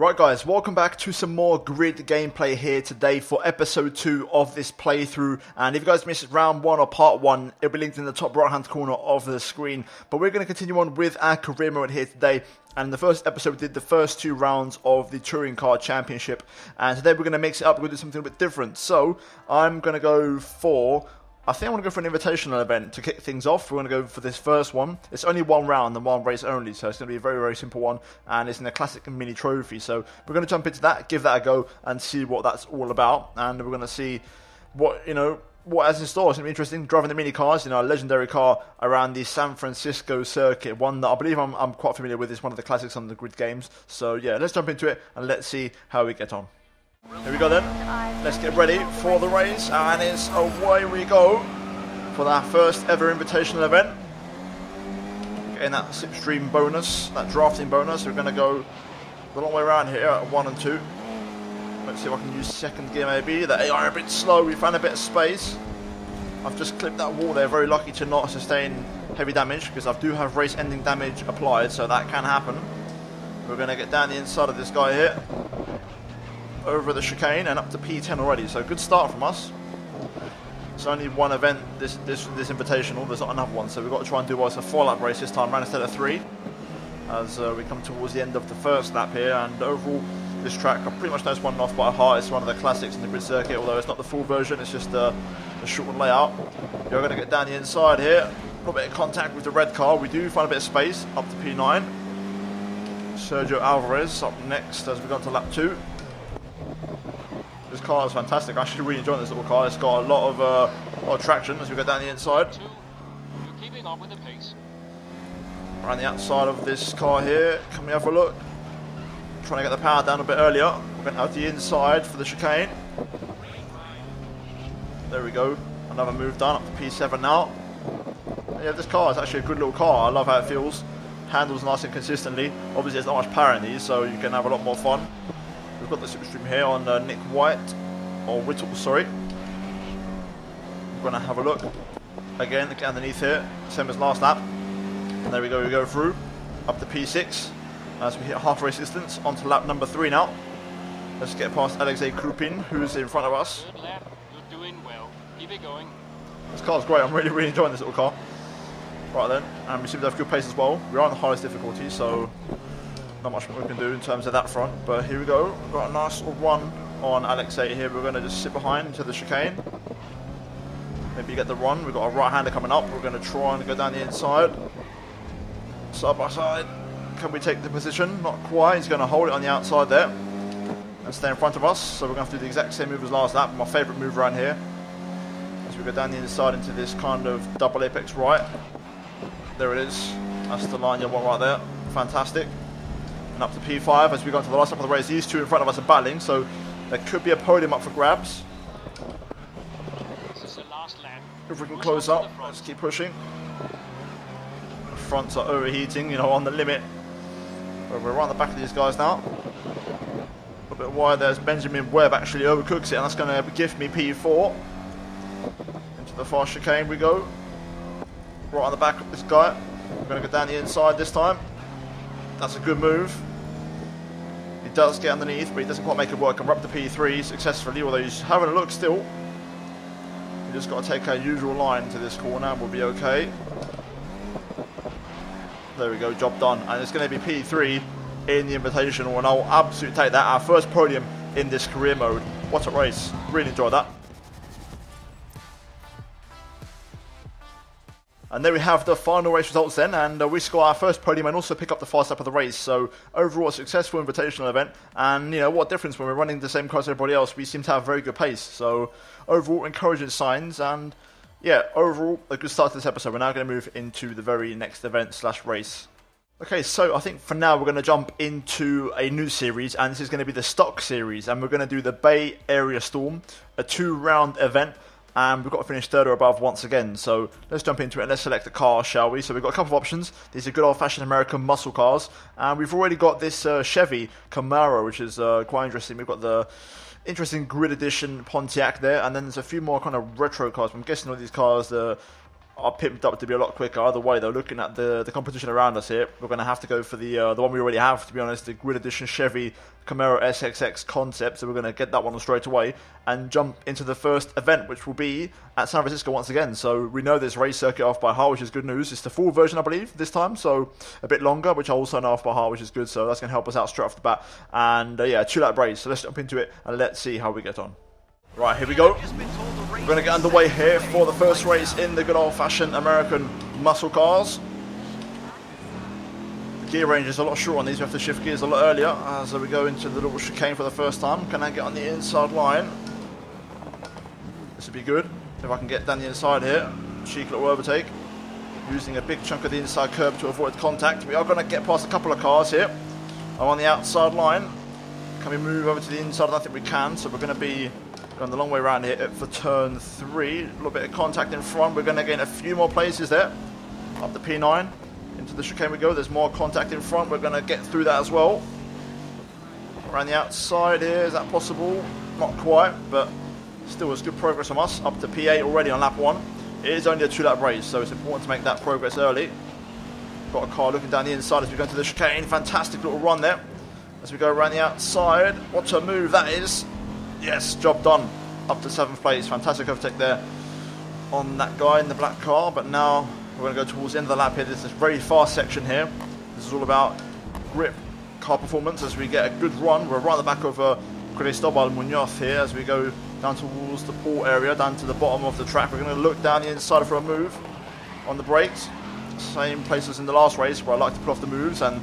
Right guys, welcome back to some more grid gameplay here today for episode 2 of this playthrough. And if you guys missed round 1 or part 1, it'll be linked in the top right hand corner of the screen. But we're going to continue on with our career mode here today. And in the first episode we did the first 2 rounds of the Touring Car Championship. And today we're going to mix it up, we're going to do something a bit different. So, I'm going to go for... I think I want to go for an invitational event to kick things off. We're going to go for this first one. It's only one round and one race only, so it's going to be a very, very simple one. And it's in a classic mini trophy. So we're going to jump into that, give that a go, and see what that's all about. And we're going to see what, what has in store. It's going to be interesting. Driving the mini cars, a legendary car around the San Francisco circuit. One that I believe I'm quite familiar with. It's one of the classics on the grid games. So yeah, let's jump into it and let's see how we get on. Here we go then, let's get ready for the race, and it's away we go for that first ever invitational event. Getting that slipstream bonus, that drafting bonus. We're going to go the long way around here at 1 and 2. Let's see if I can use second gear maybe. The AI a bit slow, we found a bit of space. I've just clipped that wall there, very lucky to not sustain heavy damage because I do have race ending damage applied, so that can happen. We're going to get down the inside of this guy here. Over the chicane and up to P10 already, so good start from us. It's only one event this invitational, there's not another one, so we've got to try and do a 4-lap race this time round instead of 3 as we come towards the end of the first lap here. And overall this track, I pretty much know this one off by heart. It's one of the classics in the grid circuit, although it's not the full version, it's just a shortened layout. You're going to get down the inside here, a little bit of contact with the red car. We do find a bit of space up to P9. Sergio Alvarez up next as we go on to lap 2. This car is fantastic. I actually really enjoying this little car. It's got a lot of traction as we go down the inside. You're keeping up with the pace. Around the outside of this car here, can we have a look? Trying to get the power down a bit earlier. We're going to have the inside for the chicane. There we go. Another move done up to P7 now. Yeah, this car is actually a good little car. I love how it feels. Handles nice and consistently. Obviously there's not much power in these, so you can have a lot more fun. We've got the slipstream here on Nick White, or Whittle, sorry. We're going to have a look. Again, look underneath here, same as last lap. And there we go through, up to P6. As we hit half race distance, onto lap number 3 now. Let's get past Alexei Krupin, who's in front of us. Good lap, you're doing well. Keep it going. This car's great, I'm really enjoying this little car. Right then, and we seem to have good pace as well. We are on the highest difficulty, so not much more we can do in terms of that front, but here we go. We've got a nice little run on Alexei here. We're going to just sit behind into the chicane. Maybe get the run. We've got a right-hander coming up. We're going to try and go down the inside. Side by side. Can we take the position? Not quite. He's going to hold it on the outside there and stay in front of us. So we're going to have to do the exact same move as last lap. My favourite move around here. As we go down the inside into this kind of double apex right. There it is. That's the line you want right there. Fantastic. And up to P5 as we go into the last lap of the race. These two in front of us are battling, so there could be a podium up for grabs. This is the last lap. If we can close up, let's keep pushing. The fronts are overheating, on the limit. But we're right on the back of these guys now. A little bit wide there's Benjamin Webb actually overcooks it, and that's going to gift me P4. Into the fast chicane we go. Right on the back of this guy. We're going to go down the inside this time. That's a good move. He does get underneath, but he doesn't quite make it work. And we're up to P3 successfully, although he's having a look still. We just got to take our usual line to this corner and we'll be okay. There we go, job done. And it's going to be P3 in the Invitational, and I'll absolutely take that. Our first podium in this career mode. What a race. Really enjoyed that. And there we have the final race results then, and we score our first podium and also pick up the fast lap of the race. So overall a successful invitational event, and what difference when we're running the same cars as everybody else, we seem to have very good pace. So overall encouraging signs, and yeah, overall a good start to this episode. We're now going to move into the very next event / race. Okay, so I think for now we're going to jump into a new series, and this is going to be the stock series, and we're going to do the Bay Area Storm, a 2-round event. And we've got to finish 3rd or above once again. So let's jump into it and let's select a car, shall we? So we've got a couple of options. These are good old-fashioned American muscle cars. And we've already got this Chevy Camaro, which is quite interesting. We've got the interesting grid edition Pontiac there. And then there's a few more kind of retro cars. I'm guessing all these cars are pimped up to be a lot quicker. Either way, though, looking at the competition around us here, we're going to have to go for the one we already have, to be honest, the Grid Edition Chevy Camaro SXX concept. So we're going to get that one straight away and jump into the first event, which will be at San Francisco once again. So we know this race circuit off by heart, which is good news. It's the full version, I believe, this time, so a bit longer, which I also know off by heart, which is good. So that's going to help us out straight off the bat. And yeah, 2-lap race. So let's jump into it and let's see how we get on. Right, here we go. We're going to get underway here for the first race in the good old-fashioned American muscle cars. The gear range is a lot shorter on these. We have to shift gears a lot earlier as we go into the little chicane for the first time. Can I get on the inside line? This would be good if I can get down the inside here. Cheeky little overtake. Using a big chunk of the inside curb to avoid contact. We are going to get past a couple of cars here. I'm on the outside line. Can we move over to the inside? I don't think we can, so we're going to be going the long way around here for turn 3. A little bit of contact in front. We're going to gain a few more places there. Up the P9. Into the chicane we go. There's more contact in front. We're going to get through that as well. Around the outside here. Is that possible? Not quite, but still was good progress from us. Up to P8 already on lap 1. It is only a 2-lap race, so it's important to make that progress early. Got a car looking down the inside as we go into the chicane. Fantastic little run there. As we go around the outside. What a move that is. Yes, job done. Up to 7th place. Fantastic overtake there on that guy in the black car. But now we're going to go towards the end of the lap here. This is a very fast section here. This is all about grip, car performance as we get a good run. We're right at the back of Cristobal Munoz here as we go down towards the port area, down to the bottom of the track. We're going to look down the inside for a move on the brakes. Same place as in the last race where I like to pull off the moves. And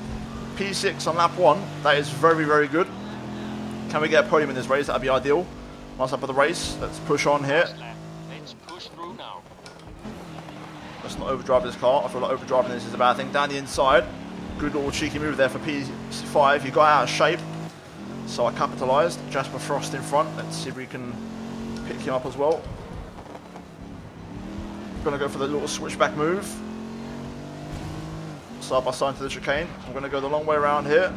P6 on lap 1. That is very, very good. Can we get a podium in this race? That'd be ideal. Last lap of the race. Let's push on here. Let's push through now. Let's not overdrive this car. I feel like overdriving this is a bad thing. Down the inside. Good little cheeky move there for P5. He got out of shape. So I capitalised. Jasper Frost in front. Let's see if we can pick him up as well. Going to go for the little switchback move. Side by side to the chicane. I'm going to go the long way around here.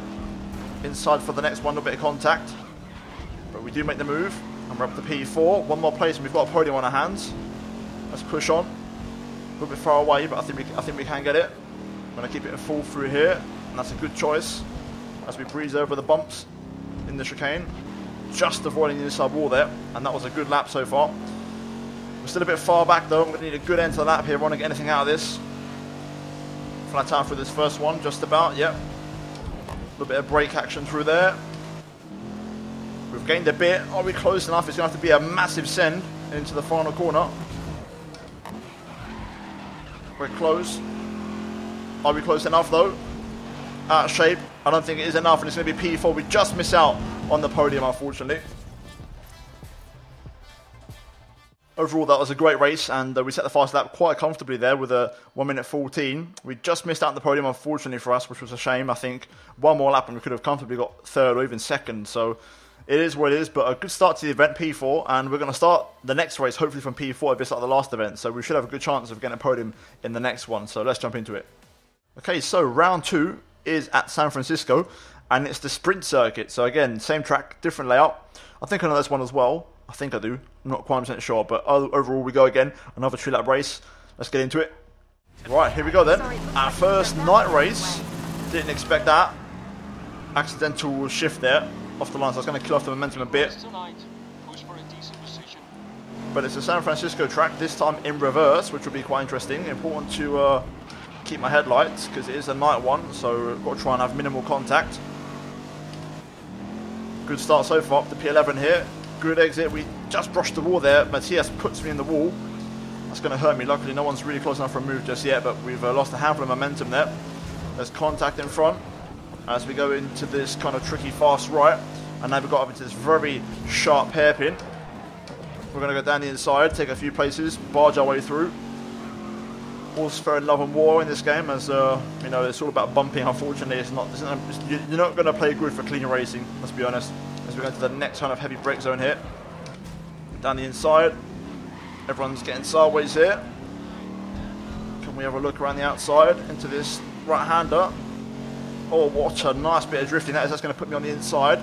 Inside for the next one, a little bit of contact. But we do make the move. And we're up to P4. One more place and we've got a podium on our hands. Let's push on. A little bit far away, but I think we can get it. I'm going to keep it in full through here. And that's a good choice. As we breeze over the bumps in the chicane. Just avoiding the inside wall there. And that was a good lap so far. We're still a bit far back though. I'm going to need a good end to the lap here. I want to get anything out of this. Flat out for this first one, just about, yep. A little bit of brake action through there. We've gained a bit. Are we close enough? It's going to have to be a massive send into the final corner. We're close. Are we close enough though? Out of shape. I don't think it is enough, and it's going to be P4. We just miss out on the podium, unfortunately. Overall, that was a great race, and we set the fast lap quite comfortably there with a 1:14. We just missed out on the podium, unfortunately for us, which was a shame. I think one more lap and we could have comfortably got 3rd or even 2nd. So it is what it is, but a good start to the event, P4, and we're going to start the next race hopefully from P4 if it's like the last event. So we should have a good chance of getting a podium in the next one. So let's jump into it. Okay, so round 2 is at San Francisco, and it's the sprint circuit. So again, same track, different layout. I think I know this one as well. I think I do. I'm not quite 100% sure, but overall we go again. Another 2-lap race. Let's get into it. Right, here we go then. Our first night race. Didn't expect that. Accidental shift there off the line, so I was going to kill off the momentum a bit. But it's a San Francisco track, this time in reverse, which will be quite interesting. Important to keep my headlights, because it is a night one, so I've got to try and have minimal contact. Good start so far, up to P11 here. Good exit. We just brushed the wall there. Matthias puts me in the wall. That's going to hurt me. Luckily, no one's really close enough for a move just yet, but we've lost a handful of momentum there. There's contact in front as we go into this kind of tricky fast right. And now we've got up into this very sharp hairpin. We're going to go down the inside, take a few places, barge our way through. All's fair in love and war in this game, as you know, it's all about bumping. Unfortunately, you're not going to play good for clean racing. Let's be honest. As we go to the next kind of heavy brake zone here. Down the inside. Everyone's getting sideways here. Can we have a look around the outside into this right-hander? Oh, what a nice bit of drifting that is. That's going to put me on the inside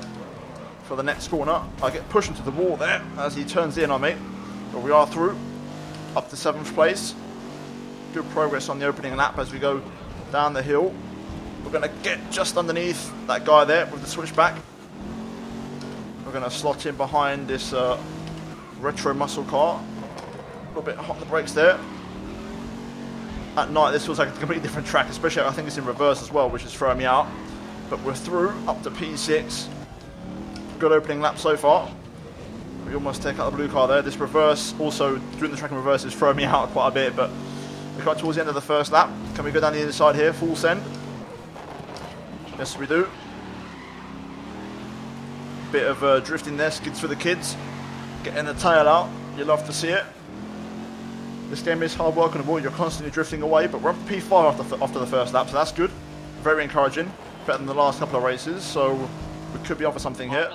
for the next corner. I get pushed into the wall there as he turns in on me. But we are through. Up to 7th place. good progress on the opening lap as we go down the hill. We're going to get just underneath that guy there with the switchback. We're going to slot in behind this retro muscle car. A little bit hot on the brakes there. At night this feels like a completely different track, especially I think it's in reverse as well, which is throwing me out. But we're through up to P6. Good opening lap so far. We almost take out the blue car there. This reverse, also doing the track in reverse, is throwing me out quite a bit, but we're quite towards the end of the first lap. Can we go down the inside here, full send? Yes, we do. Bit of drifting there, skids for the kids. Getting the tail out, you love to see it. This game is hard work on the ball, you're constantly drifting away, but we're up to P5 after the first lap, so that's good. Very encouraging, better than the last couple of races, so we could be off for something here.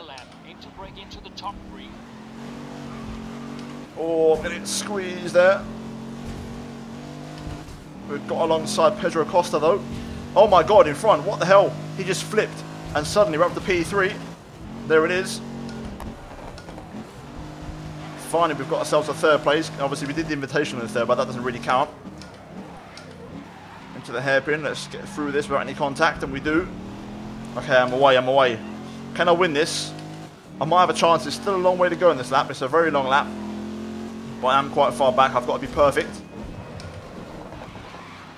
Oh, getting squeezed there. We've got alongside Pedro Costa though. Oh my god, in front, what the hell? He just flipped, and suddenly we're up to P3. There it is. Finally, we've got ourselves a third place. Obviously, we did the invitation in the third, but that doesn't really count. Into the hairpin. Let's get through this without any contact, and we do. Okay, I'm away. Can I win this? I might have a chance. There's still a long way to go in this lap. It's a very long lap, but I am quite far back. I've got to be perfect.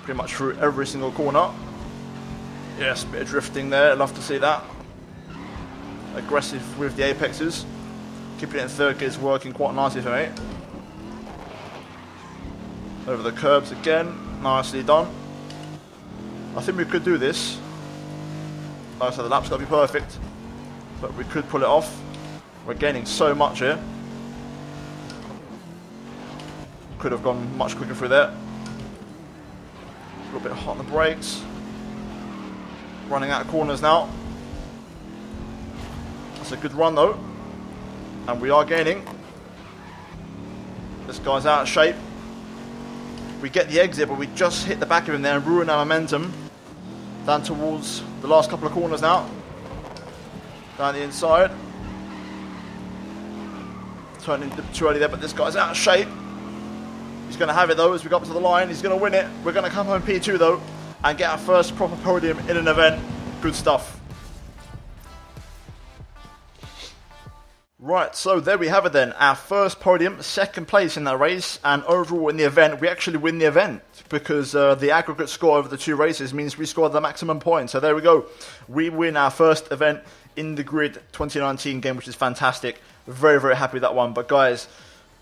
Pretty much through every single corner. Yes, bit of drifting there. I'd love to see that. Aggressive with the apexes. Keeping it in third gear is working quite nicely for me. Over the curbs again. Nicely done. I think we could do this. Like I said, the lap's got to be perfect. But we could pull it off. We're gaining so much here. Could have gone much quicker through there. A little bit hot on the brakes. Running out of corners now. That's a good run though. And we are gaining. This guy's out of shape. We get the exit, but we just hit the back of him there and ruin our momentum. Down towards the last couple of corners now. Down the inside. Turning too early there, but this guy's out of shape. He's going to have it though as we go up to the line. He's going to win it. We're going to come home P2 though and get our first proper podium in an event. Good stuff. Right, so there we have it then. Our first podium, second place in that race, and overall in the event, we actually win the event because the aggregate score over the two races means we scored the maximum points. So there we go. We win our first event in the Grid 2019 game, which is fantastic. Very, very happy with that one. But guys,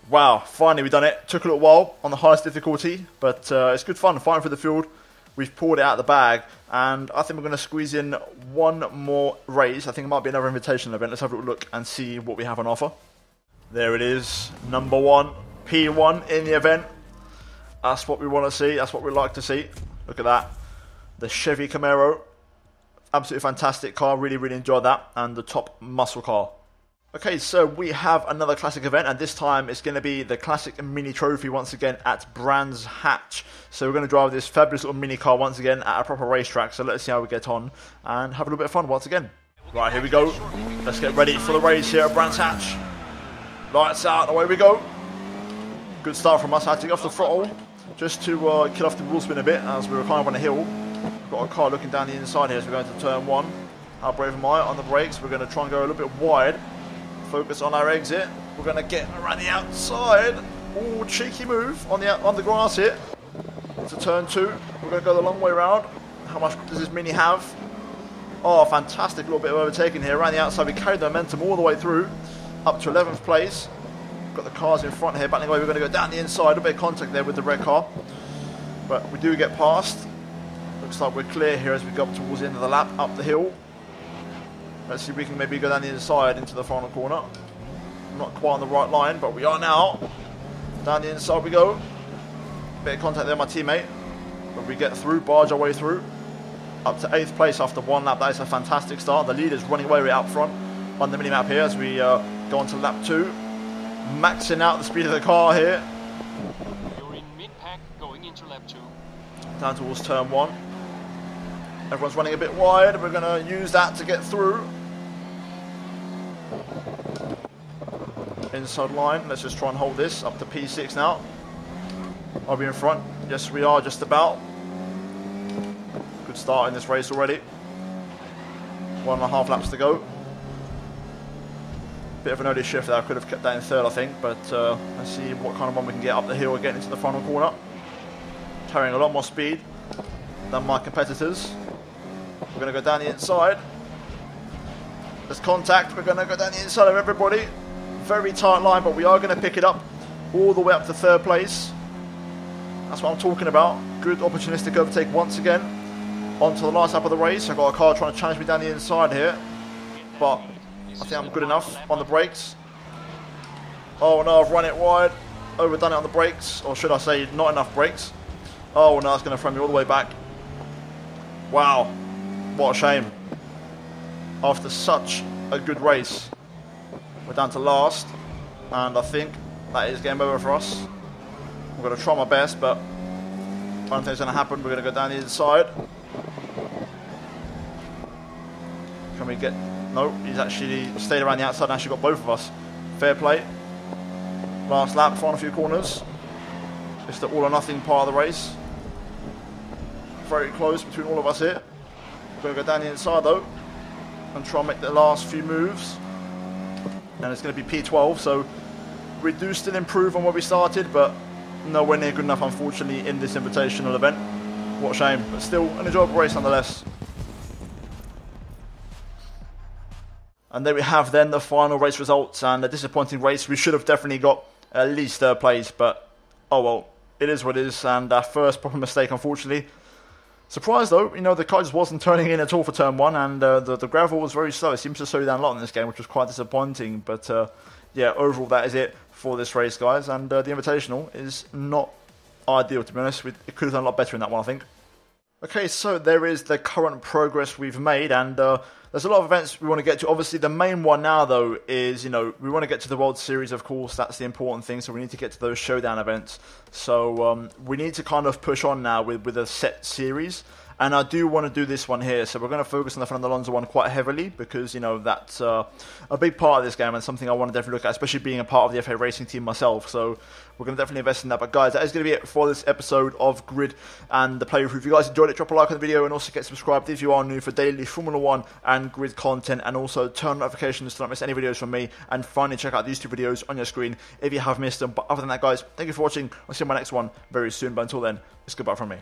wow, finally we've done it. Took a little while on the highest difficulty, but it's good fun fighting for the field. We've pulled it out of the bag, and I think we're going to squeeze in one more race. I think it might be another invitation event. Let's have a look and see what we have on offer. There it is, number one, P1 in the event. That's what we want to see. That's what we like to see. Look at that. The Chevy Camaro. Absolutely fantastic car. Really, really enjoyed that. And the top muscle car. Okay, so we have another classic event, and this time it's going to be the classic mini trophy once again at Brands Hatch. So we're going to drive this fabulous little mini car once again at a proper racetrack. So let's see how we get on and have a little bit of fun once again. Right, here we go. Let's get ready for the race here at Brands Hatch. Lights out, away we go. Good start from us. I had to get off the throttle just to kill off the wheel spin a bit as we were kind of on a hill. We've got a car looking down the inside here as we're going to turn one. How brave am I on the brakes? We're going to try and go a little bit wide. Focus on our exit. We're going to get around the outside. Oh, cheeky move on the grass here. To turn two. We're going to go the long way around. How much does this Mini have? Oh, fantastic little bit of overtaking here. Around the outside, we carried the momentum all the way through. Up to 11th place. Got the cars in front here battling away. We're going to go down the inside. A little bit of contact there with the red car. But we do get past. Looks like we're clear here as we go up towards the end of the lap. Up the hill. Let's see if we can maybe go down the inside into the final corner. Not quite on the right line, but we are now. Down the inside we go. Bit of contact there, my teammate. But we get through, barge our way through. Up to 8th place after one lap. That is a fantastic start. The leader's running away right out front on the mini-map here as we go on to lap 2. Maxing out the speed of the car here. You're in mid-pack going into lap 2. Down towards turn 1. Everyone's running a bit wide. We're going to use that to get through. Inside line. Let's just try and hold this up to P6 now. I'll be in front. Yes, we are just about. Good start in this race already. 1.5 laps to go. Bit of an early shift there. I could have kept that in third, I think. But let's see what kind of one we can get up the hill and get into the final corner. Carrying a lot more speed than my competitors. We're going to go down the inside. There's contact. We're going to go down the inside of everybody. Very tight line, but we are going to pick it up all the way up to third place. That's what I'm talking about. Good opportunistic overtake once again. On to the last lap of the race. I've got a car trying to challenge me down the inside here. But I think I'm good enough on the brakes. Oh no, I've run it wide. Overdone it on the brakes. Or should I say, not enough brakes. Oh no, it's going to throw me all the way back. Wow. What a shame. After such a good race. We're down to last. And I think that is game over for us. I'm going to try my best, but I don't think it's going to happen. We're going to go down the inside. Can we get... No, he's actually stayed around the outside and actually got both of us. Fair play. Last lap, final few corners. It's the all or nothing part of the race. Very close between all of us here. We're going to go down the inside though and try and make the last few moves. And it's going to be P12, so we do still improve on where we started, but nowhere near good enough, unfortunately, in this invitational event. What a shame, but still an enjoyable race nonetheless. And there we have then the final race results, and a disappointing race. We should have definitely got at least third place, but oh well, it is what it is, and our first proper mistake, unfortunately. Surprised though, you know, the car just wasn't turning in at all for turn one, and the gravel was very slow. It seems to slow you down a lot in this game, which was quite disappointing, but yeah, overall that is it for this race, guys, and the Invitational is not ideal, to be honest. It could have done a lot better in that one, I think. Okay, so there is the current progress we've made, and there's a lot of events we want to get to. Obviously, the main one now, though, is, you know, we want to get to the World Series, of course. That's the important thing, so we need to get to those showdown events. So we need to kind of push on now with a set series. And I do want to do this one here, so we're going to focus on the Fernando Alonso one quite heavily, because, you know, that's a big part of this game and something I want to definitely look at, especially being a part of the FA Racing team myself. So we're going to definitely invest in that. But guys, that is going to be it for this episode of Grid and the playthrough. If you guys enjoyed it, drop a like on the video and also get subscribed if you are new for daily Formula 1 and Grid content, and also turn on notifications to not miss any videos from me. And finally, check out these two videos on your screen if you have missed them. But other than that, guys, thank you for watching. I'll see you in my next one very soon. But until then, it's goodbye from me.